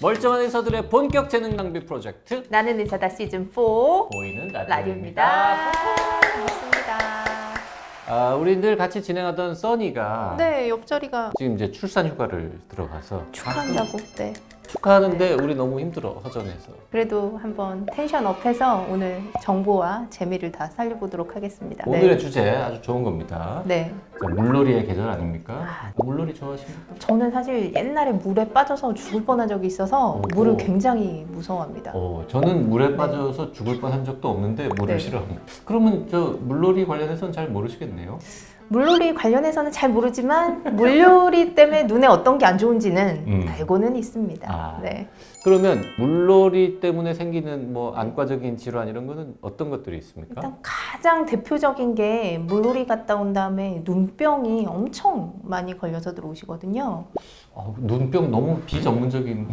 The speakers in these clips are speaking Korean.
멀쩡한 의사들의 본격 재능 낭비 프로젝트 나는 의사다 시즌 4 보이는 라디오입니다. 반갑습니다. 우리 늘 같이 진행하던 써니가 네, 옆자리가 지금 이제 출산 휴가를 들어가서 축하한다고. 네. 축하하는데 우리 너무 힘들어, 허전해서. 그래도 한번 텐션 업해서 오늘 정보와 재미를 다 살려보도록 하겠습니다. 오늘의 주제 아주 좋은 겁니다. 네. 자, 물놀이의 계절 아닙니까? 물놀이 좋아하십니까? 저는 사실 옛날에 물에 빠져서 죽을 뻔한 적이 있어서 물을 굉장히 무서워합니다. 저는 물에 빠져서 죽을 뻔한 적도 없는데 물을 네. 싫어합니다. 그러면 저 물놀이 관련해서는 잘 모르시겠네요. 물놀이 관련해서는 잘 모르지만 물놀이 때문에 눈에 어떤 게 안 좋은지는 알고는 있습니다. 네. 그러면 물놀이 때문에 생기는 뭐 안과적인 질환 이런 거는 어떤 것들이 있습니까? 일단 가장 대표적인 게 물놀이 갔다 온 다음에 눈병이 엄청 많이 걸려서 들어오시거든요. 눈병 너무 비전문적인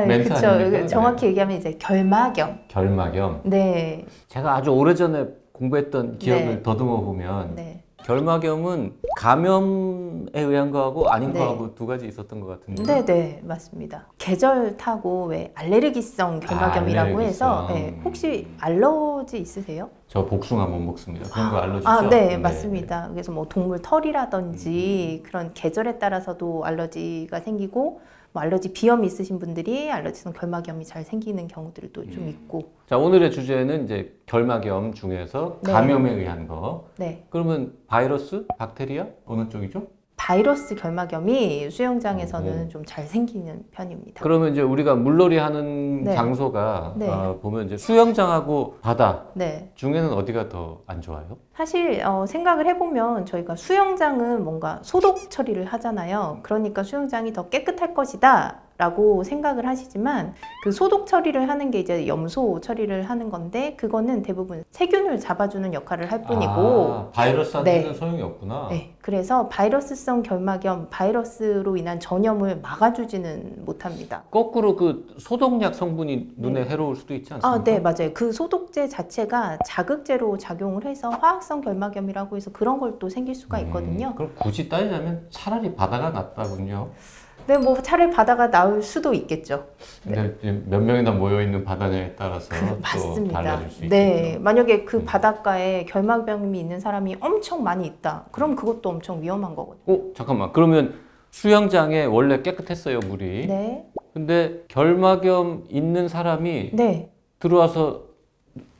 멘트 그렇죠. 아닙니까? 정확히 얘기하면 이제 결막염. 결막염. 네. 제가 아주 오래전에 공부했던 기억을 네. 더듬어 보면 네. 결막염은 감염에 의한 거하고 아닌 네. 거하고 두 가지 있었던 것 같은데. 네네, 맞습니다. 계절 타고 왜 알레르기성 결막염이라고 해서 혹시 알러지 있으세요? 저 복숭아 못 먹습니다. 그런 거 알러지죠? 네, 맞습니다. 그래서 뭐 동물 털이라든지 그런 계절에 따라서도 알러지가 생기고 뭐 알러지 비염이 있으신 분들이 알러지성 결막염이 잘 생기는 경우들도 좀 있고. 자, 오늘의 주제는 이제 결막염 중에서 감염에 의한 거. 네. 그러면 바이러스, 박테리아 어느 쪽이죠? 바이러스 결막염이 수영장에서는 좀 잘 생기는 편입니다. 그러면 이제 우리가 물놀이 하는 장소가 보면 이제 수영장하고 바다 중에는 어디가 더 안 좋아요? 사실 생각을 해보면 저희가 수영장은 뭔가 소독 처리를 하잖아요. 그러니까 수영장이 더 깨끗할 것이다 라고 생각을 하시지만 그 소독 처리를 하는 게 이제 염소 처리를 하는 건데 그거는 대부분 세균을 잡아주는 역할을 할 뿐이고 바이러스한테는 소용이 없구나. 네, 그래서 바이러스성 결막염, 바이러스로 인한 전염을 막아주지는 못합니다. 거꾸로 그 소독약 성분이 눈에 해로울 수도 있지 않습니까? 네, 맞아요. 그 소독제 자체가 자극제로 작용을 해서 화학성 결막염이라고 해서 그런 걸 또 생길 수가 있거든요. 그럼 굳이 따지자면 차라리 바다가 낫다군요. 네, 뭐 차라리 바다가 나을 수도 있겠죠. 근데 몇 명이나 모여 있는 바다냐에 따라서 또 달라질 수 있겠죠. 네, 만약에 그 바닷가에 결막염이 있는 사람이 엄청 많이 있다. 그럼 그것도 엄청 위험한 거거든요. 잠깐만. 그러면 수영장에 원래 깨끗했어요, 물이. 네. 근데 결막염 있는 사람이 들어와서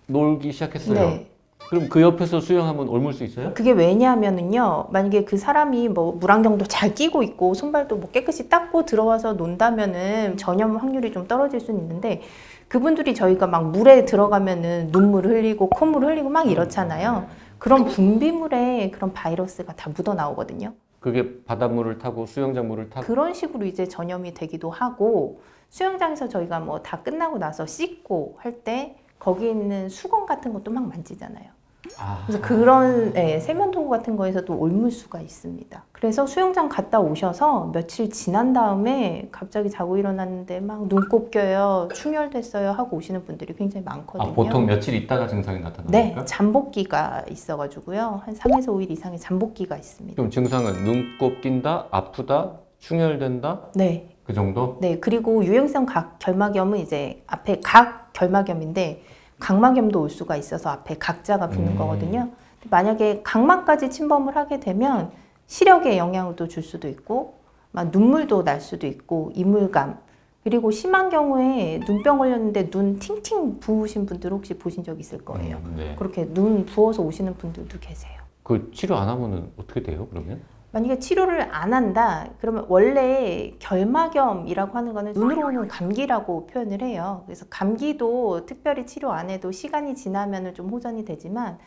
놀기 시작했어요. 네. 그럼 그 옆에서 수영하면 옮을 수 있어요? 그게 왜냐하면은요, 만약에 그 사람이 뭐 물안경도 잘 끼고 있고 손발도 뭐 깨끗이 닦고 들어와서 논다면은 전염 확률이 좀 떨어질 수는 있는데 그분들이 저희가 막 물에 들어가면은 눈물 흘리고 콧물 흘리고 막 이렇잖아요. 그런 분비물에 그런 바이러스가 다 묻어 나오거든요. 그게 바닷물을 타고 수영장 물을 타고 그런 식으로 이제 전염이 되기도 하고 수영장에서 저희가 뭐 다 끝나고 나서 씻고 할 때 거기 있는 수건 같은 것도 막 만지잖아요. 그래서 그런 세면도구 같은 거에서도 옮을 수가 있습니다. 그래서 수영장 갔다 오셔서 며칠 지난 다음에 갑자기 자고 일어났는데 막 눈곱 껴요, 충혈됐어요 하고 오시는 분들이 굉장히 많거든요. 보통 며칠 있다가 증상이 나타납니까? 네, 잠복기가 있어가지고요. 한 3에서 5일 이상의 잠복기가 있습니다. 그럼 증상은 눈곱 낀다, 아프다, 충혈된다? 네. 그 정도? 네, 그리고 유행성 각 결막염은 이제 앞에 각 결막염인데 각막염도 올 수가 있어서 앞에 각자가 붙는 거거든요. 만약에 각막까지 침범을 하게 되면 시력에 영향을 또 줄 수도 있고 막 눈물도 날 수도 있고 이물감 그리고 심한 경우에 눈병 걸렸는데 눈 팅팅 부으신 분들 혹시 보신 적 있을 거예요. 그렇게 눈 부어서 오시는 분들도 계세요. 그 치료 안 하면 어떻게 돼요, 그러면? 만약에 치료를 안 한다 그러면 원래 결막염이라고 하는 거는 눈으로 오는 감기라고 표현을 해요. 그래서 감기도 특별히 치료 안 해도 시간이 지나면 좀 호전이 되지만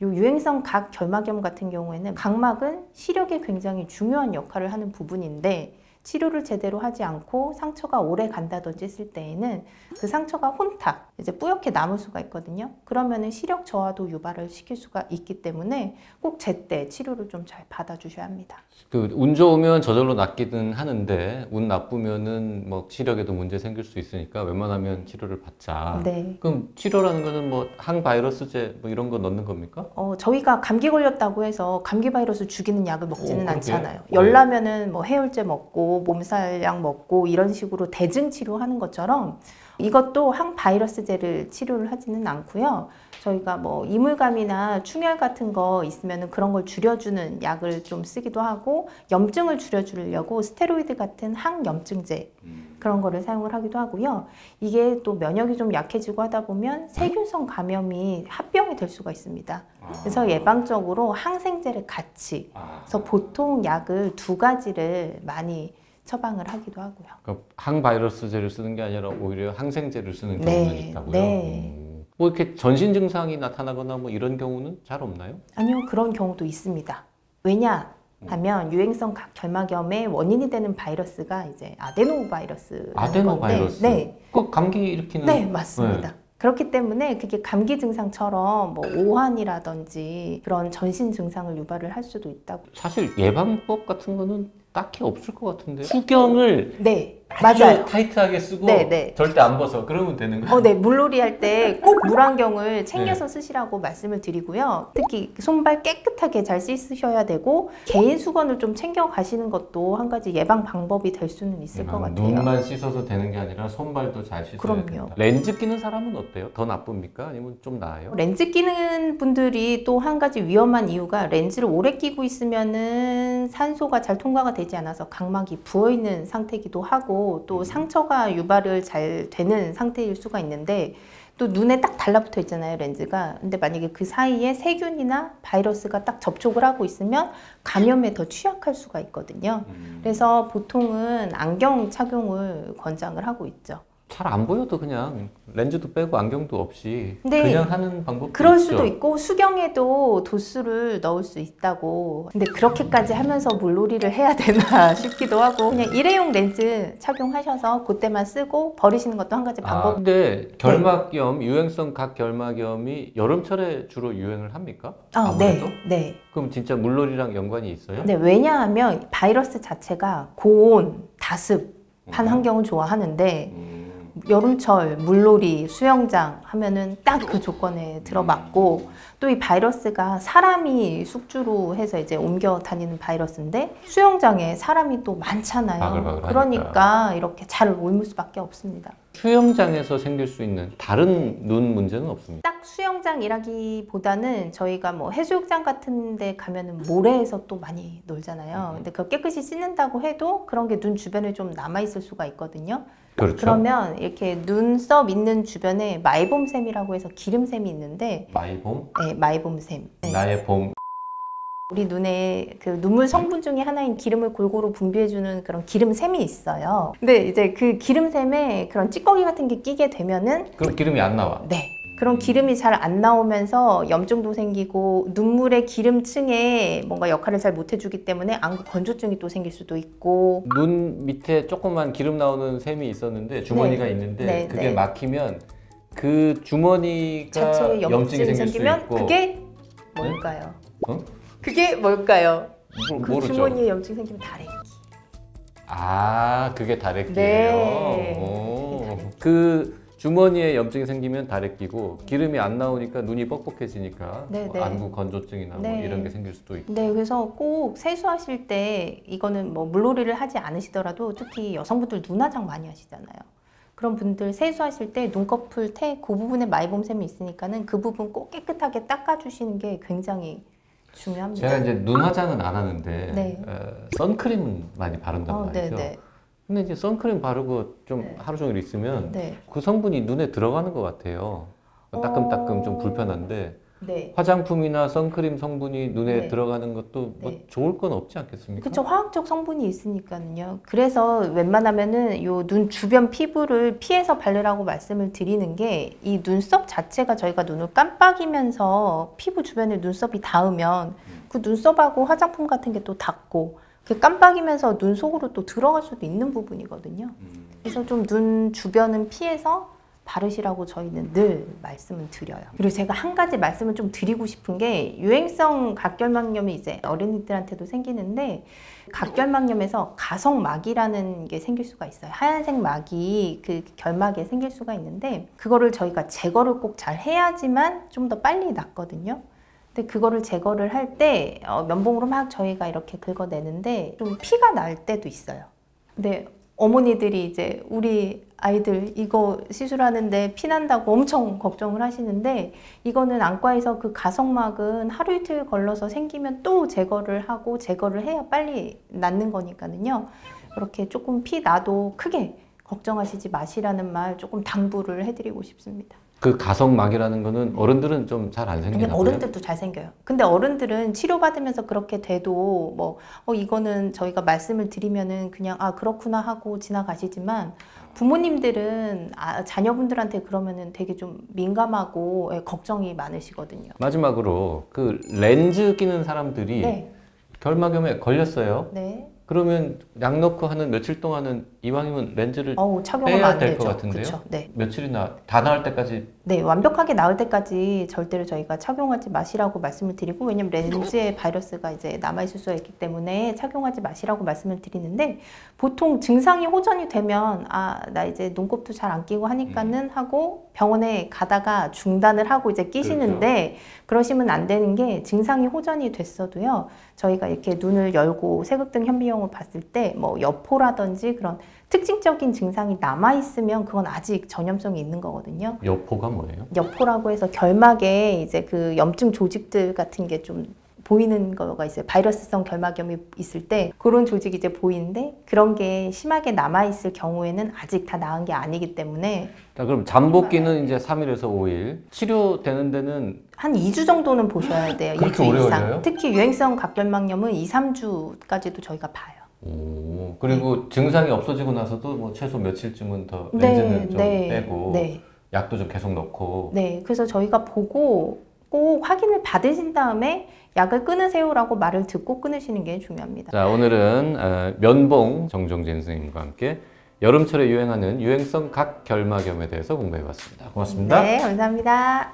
요 유행성 각 결막염 같은 경우에는 각막은 시력에 굉장히 중요한 역할을 하는 부분인데 치료를 제대로 하지 않고 상처가 오래 간다든지 했을 때에는 그 상처가 혼탁, 이제 뿌옇게 남을 수가 있거든요. 그러면은 시력 저하도 유발을 시킬 수가 있기 때문에 꼭 제때 치료를 좀 잘 받아주셔야 합니다. 운 좋으면 저절로 낫기는 하는데 운 나쁘면은 뭐 시력에도 문제 생길 수 있으니까 웬만하면 치료를 받자. 네. 그럼 치료라는 거는 뭐 항바이러스제 뭐 이런 거 넣는 겁니까? 저희가 감기 걸렸다고 해서 감기 바이러스 죽이는 약을 먹지는 않잖아요. 열나면은 뭐 해열제 먹고 먹고 몸살약 먹고 이런 식으로 대증 치료하는 것처럼 이것도 항바이러스제를 치료를 하지는 않고요. 저희가 뭐 이물감이나 충혈 같은 거 있으면 그런 걸 줄여주는 약을 좀 쓰기도 하고, 염증을 줄여주려고 스테로이드 같은 항염증제 그런 거를 사용을 하기도 하고요. 이게 또 면역이 좀 약해지고 하다 보면 세균성 감염이 합병이 될 수가 있습니다. 그래서 예방적으로 항생제를 같이, 그래서 보통 약을 2가지를 많이 처방을 하기도 하고요. 그러니까 항바이러스제를 쓰는 게 아니라 오히려 항생제를 쓰는 네, 경우는 있다고요? 네. 뭐 이렇게 전신 증상이 나타나거나 뭐 이런 경우는 잘 없나요? 아니요, 그런 경우도 있습니다. 왜냐 하면 유행성 각결막염의 원인이 되는 바이러스가 이제 아데노바이러스. 아데노바이러스? 네. 그 감기 일으키는? 네, 맞습니다. 그렇기 때문에 그게 감기 증상처럼 뭐 오한이라든지 그런 전신 증상을 유발을 할 수도 있다고. 사실 예방법 같은 거는 딱히 없을 것 같은데 수경을 네, 아주 맞아요. 타이트하게 쓰고 네, 네. 절대 안 벗어 그러면 되는 거예요? 네, 물놀이 할 때 꼭 물안경을 챙겨서 쓰시라고 말씀을 드리고요. 특히 손발 깨끗하게 잘 씻으셔야 되고, 개인 수건을 좀 챙겨 가시는 것도 한 가지 예방 방법이 될 수는 있을 것 같아요. 눈만 씻어서 되는 게 아니라 손발도 잘 씻어야 그럼요. 된다. 렌즈 끼는 사람은 어때요? 더 나쁩니까? 아니면 좀 나아요? 렌즈 끼는 분들이 또 한 가지 위험한 이유가, 렌즈를 오래 끼고 있으면은 산소가 잘 통과가 되지 않아서 각막이 부어있는 상태이기도 하고, 또 상처가 유발을 잘 되는 상태일 수가 있는데, 또 눈에 딱 달라붙어 있잖아요, 렌즈가. 근데 만약에 그 사이에 세균이나 바이러스가 딱 접촉을 하고 있으면 감염에 더 취약할 수가 있거든요. 그래서 보통은 안경 착용을 권장을 하고 있죠. 잘 안 보여도 그냥 렌즈도 빼고 안경도 없이 네. 그냥 하는 방법도 그럴 있죠. 수도 있고, 수경에도 도수를 넣을 수 있다고. 근데 그렇게까지 하면서 물놀이를 해야 되나 싶기도 하고, 그냥 일회용 렌즈 착용하셔서 그때만 쓰고 버리시는 것도 한 가지 방법. 근데 결막염, 유행성 각결막염이 여름철에 주로 유행을 합니까? 네, 아무래도? 네. 그럼 진짜 물놀이랑 연관이 있어요? 네, 왜냐하면 바이러스 자체가 고온, 다습한 환경을 좋아하는데, 여름철 물놀이, 수영장 하면은 딱 그 조건에 들어맞고, 또 이 바이러스가 사람이 숙주로 해서 이제 옮겨 다니는 바이러스인데, 수영장에 사람이 또 많잖아요. 바글바글 그러니까 이렇게 잘 옮을 수밖에 없습니다. 수영장에서 생길 수 있는 다른 눈 문제는 없습니다. 딱 수영장이라기보다는 저희가 뭐 해수욕장 같은 데 가면은 모래에서 또 많이 놀잖아요. 근데 그걸 깨끗이 씻는다고 해도 그런 게 눈 주변에 좀 남아있을 수가 있거든요. 그렇죠. 그러면 이렇게 눈썹 있는 주변에 마이봄샘이라고 해서 기름샘이 있는데, 마이봄? 네, 마이봄샘. 네. 나의 봄. 우리 눈에 그 눈물 성분 중에 하나인 기름을 골고루 분비해주는 그런 기름샘이 있어요. 근데 이제 그 기름샘에 그런 찌꺼기 같은 게 끼게 되면은, 그럼 기름이 안 나와? 네, 그런 기름이 잘 안 나오면서 염증도 생기고, 눈물의 기름층에 뭔가 역할을 잘 못 해주기 때문에 안구 건조증이 또 생길 수도 있고. 눈 밑에 조그만 기름 나오는 샘이 있었는데, 주머니가 네. 있는데 네, 그게 네. 막히면 그 주머니가 자체에 염증이 염증이 생길 수 생기면 있고. 그게 뭘까요? 어? 그게 뭘까요? 그 모르죠. 주머니에 염증 생기면 다래끼. 그게 다래끼예요. 네. 오. 그 주머니에 염증이 생기면 다래끼고, 기름이 안 나오니까 눈이 뻑뻑해지니까 네, 뭐 네. 안구 건조증이나 뭐 네. 이런 게 생길 수도 있고. 네, 그래서 꼭 세수하실 때, 이거는 뭐 물놀이를 하지 않으시더라도 특히 여성분들 눈화장 많이 하시잖아요. 그런 분들 세수하실 때 눈꺼풀, 그 부분에 마이봄샘이 있으니까는 그 부분 꼭 깨끗하게 닦아주시는 게 굉장히 중요합니다. 제가 이제 눈 화장은 안 하는데 네. 선크림은 많이 바른단 말이죠. 네. 근데 이제 선크림 바르고 좀 네. 하루 종일 있으면 네. 그 성분이 눈에 들어가는 것 같아요. 따끔따끔 좀 어. 불편한데, 네. 화장품이나 선크림 성분이 눈에 네. 들어가는 것도 뭐 네. 좋을 건 없지 않겠습니까? 그쵸, 화학적 성분이 있으니까요. 그래서 웬만하면은 요 눈 주변 피부를 피해서 바르라고 말씀을 드리는 게, 이 눈썹 자체가 저희가 눈을 깜빡이면서 피부 주변에 눈썹이 닿으면 그 눈썹하고 화장품 같은 게 또 닿고, 그 깜빡이면서 눈 속으로 또 들어갈 수도 있는 부분이거든요. 그래서 좀 눈 주변은 피해서 바르시라고 저희는 늘 말씀을 드려요. 그리고 제가 한 가지 말씀을 좀 드리고 싶은 게, 유행성 각결막염이 이제 어린이들한테도 생기는데, 각결막염에서 가성막이라는 게 생길 수가 있어요. 하얀색 막이 그 결막에 생길 수가 있는데, 그거를 저희가 제거를 꼭 잘 해야지만 좀 더 빨리 낫거든요. 근데 그거를 제거를 할 때 면봉으로 막 저희가 이렇게 긁어내는데 좀 피가 날 때도 있어요. 네, 어머니들이 이제 우리 아이들 이거 시술하는데 피 난다고 엄청 걱정을 하시는데 이거는 안과에서 그 가성막은 하루 이틀 걸러서 생기면 또 제거를 하고 제거를 해야 빨리 낫는 거니까는요. 그렇게 조금 피 나도 크게 걱정하시지 마시라는 말 조금 당부를 해드리고 싶습니다. 그 가성막이라는 거는 어른들은 좀 잘 안 아니, 생기나 봐요. 어른들도 잘 생겨요. 근데 어른들은 치료받으면서 그렇게 돼도 뭐 이거는 저희가 말씀을 드리면은 그냥 아 그렇구나 하고 지나가시지만 부모님들은 자녀분들한테 그러면은 되게 좀 민감하고 걱정이 많으시거든요. 마지막으로 그 렌즈 끼는 사람들이 네, 결막염에 걸렸어요. 네. 그러면 약 넣고 하는 며칠 동안은 이왕이면 렌즈를 착용하면 빼야 안 될 되죠. 것 같은데요? 그쵸? 네. 며칠이나 다 나을 때까지. 네, 완벽하게 나을 때까지 절대로 저희가 착용하지 마시라고 말씀을 드리고, 왜냐면 렌즈에 바이러스가 이제 남아있을 수가 있기 때문에 착용하지 마시라고 말씀을 드리는데, 보통 증상이 호전이 되면, 나 이제 눈곱도 잘 안 끼고 하니까는 하고 병원에 가다가 중단을 하고 이제 끼시는데, 그러시면 안 되는 게 증상이 호전이 됐어도요, 저희가 이렇게 눈을 열고 세극등 현미경을 봤을 때, 뭐 여포라든지 그런 특징적인 증상이 남아있으면 그건 아직 전염성이 있는 거거든요. 여포가 뭐예요? 여포라고 해서 결막에 이제 그 염증 조직들 같은 게 좀 보이는 거가 있어요. 바이러스성 결막염이 있을 때 그런 조직이 이제 보이는데 그런 게 심하게 남아있을 경우에는 아직 다 나은 게 아니기 때문에 자, 그럼 잠복기는 이제 3일에서 5일. 치료되는 데는 한 2주 정도는 보셔야 돼요. 그렇게 2주 오래 이상. 걸려요? 특히 유행성 각결막염은 2, 3주까지도 저희가 봐요. 오, 그리고 증상이 없어지고 나서도 뭐 최소 며칠쯤은 더 네, 렌즈는 좀 네, 빼고 네. 약도 좀 계속 넣고. 네, 그래서 저희가 보고 꼭 확인을 받으신 다음에 약을 끊으세요라고 말을 듣고 끊으시는 게 중요합니다. 자, 오늘은 면봉 정종진 선생님과 함께 여름철에 유행하는 유행성 각결막염에 대해서 공부해봤습니다. 고맙습니다. 네, 감사합니다.